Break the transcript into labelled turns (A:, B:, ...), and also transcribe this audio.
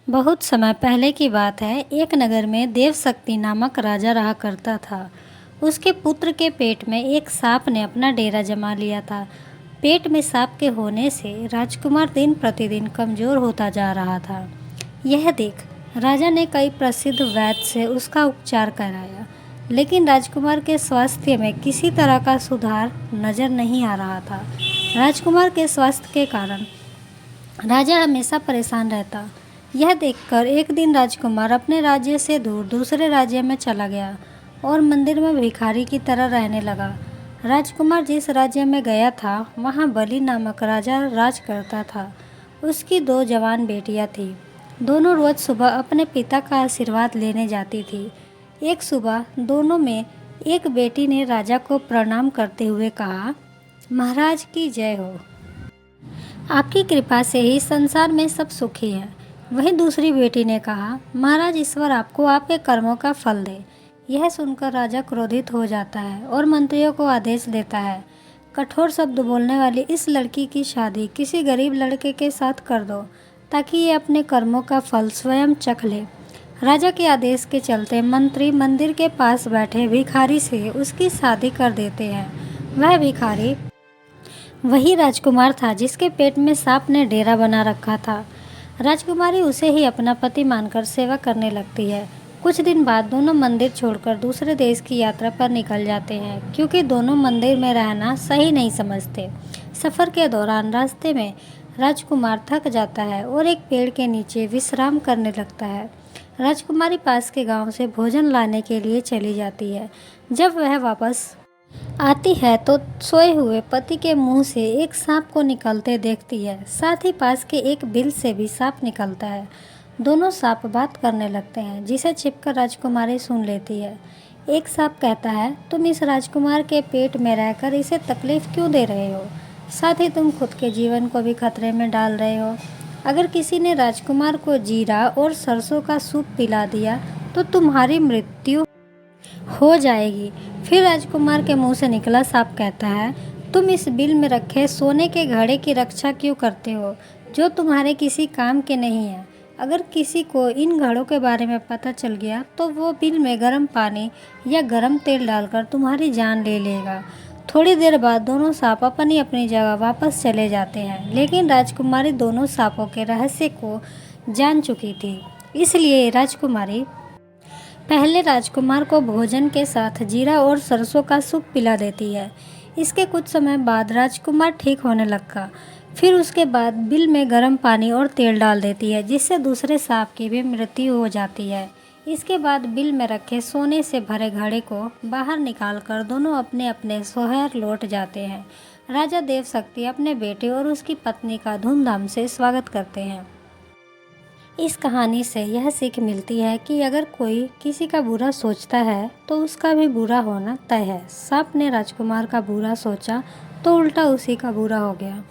A: बहुत समय पहले की बात है। एक नगर में देवशक्ति नामक राजा रहा करता था। उसके पुत्र के पेट में एक सांप ने अपना डेरा जमा लिया था। पेट में सांप के होने से राजकुमार दिन प्रतिदिन कमज़ोर होता जा रहा था। यह देख राजा ने कई प्रसिद्ध वैद्य से उसका उपचार कराया, लेकिन राजकुमार के स्वास्थ्य में किसी तरह का सुधार नज़र नहीं आ रहा था। राजकुमार के स्वास्थ्य के कारण राजा हमेशा परेशान रहता। यह देखकर एक दिन राजकुमार अपने राज्य से दूर दूसरे राज्य में चला गया और मंदिर में भिखारी की तरह रहने लगा। राजकुमार जिस राज्य में गया था वहाँ बलि नामक राजा राज करता था। उसकी दो जवान बेटियाँ थीं। दोनों रोज़ सुबह अपने पिता का आशीर्वाद लेने जाती थी। एक सुबह दोनों में एक बेटी ने राजा को प्रणाम करते हुए कहा, महाराज की जय हो। आपकी कृपा से ही संसार में सब सुखी है। वहीं दूसरी बेटी ने कहा, महाराज ईश्वर आपको आपके कर्मों का फल दे। यह सुनकर राजा क्रोधित हो जाता है और मंत्रियों को आदेश देता है, कठोर शब्द बोलने वाली इस लड़की की शादी किसी गरीब लड़के के साथ कर दो, ताकि ये अपने कर्मों का फल स्वयं चख ले। राजा के आदेश के चलते मंत्री मंदिर के पास बैठे भिखारी से उसकी शादी कर देते हैं। वह भिखारी वही राजकुमार था जिसके पेट में सांप ने डेरा बना रखा था। राजकुमारी उसे ही अपना पति मानकर सेवा करने लगती है। कुछ दिन बाद दोनों मंदिर छोड़कर दूसरे देश की यात्रा पर निकल जाते हैं, क्योंकि दोनों मंदिर में रहना सही नहीं समझते। सफ़र के दौरान रास्ते में राजकुमार थक जाता है और एक पेड़ के नीचे विश्राम करने लगता है। राजकुमारी पास के गांव से भोजन लाने के लिए चली जाती है। जब वह वापस आती है तो सोए हुए पति के मुंह से एक सांप को निकलते देखती है। साथ ही पास के एक बिल से भी सांप निकलता है। दोनों सांप बात करने लगते हैं, जिसे छिपकर राजकुमारी सुन लेती है। एक सांप कहता है, तुम इस राजकुमार के पेट में रहकर इसे तकलीफ क्यों दे रहे हो? साथ ही तुम खुद के जीवन को भी खतरे में डाल रहे हो। अगर किसी ने राजकुमार को जीरा और सरसों का सूप पिला दिया तो तुम्हारी मृत्यु हो जाएगी। फिर राजकुमार के मुंह से निकला सांप कहता है, तुम इस बिल में रखे सोने के घड़े की रक्षा क्यों करते हो, जो तुम्हारे किसी काम के नहीं है? अगर किसी को इन घड़ों के बारे में पता चल गया तो वो बिल में गर्म पानी या गर्म तेल डालकर तुम्हारी जान ले लेगा। थोड़ी देर बाद दोनों सांप अपनी अपनी जगह वापस चले जाते हैं, लेकिन राजकुमारी दोनों सांपों के रहस्य को जान चुकी थी। इसलिए राजकुमारी पहले राजकुमार को भोजन के साथ जीरा और सरसों का सूप पिला देती है। इसके कुछ समय बाद राजकुमार ठीक होने लगा। फिर उसके बाद बिल में गर्म पानी और तेल डाल देती है, जिससे दूसरे सांप की भी मृत्यु हो जाती है। इसके बाद बिल में रखे सोने से भरे घड़े को बाहर निकालकर दोनों अपने अपने शहर लौट जाते हैं। राजा देवशक्ति अपने बेटे और उसकी पत्नी का धूमधाम से स्वागत करते हैं। इस कहानी से यह सीख मिलती है कि अगर कोई किसी का बुरा सोचता है तो उसका भी बुरा होना तय है। सांप ने राजकुमार का बुरा सोचा तो उल्टा उसी का बुरा हो गया।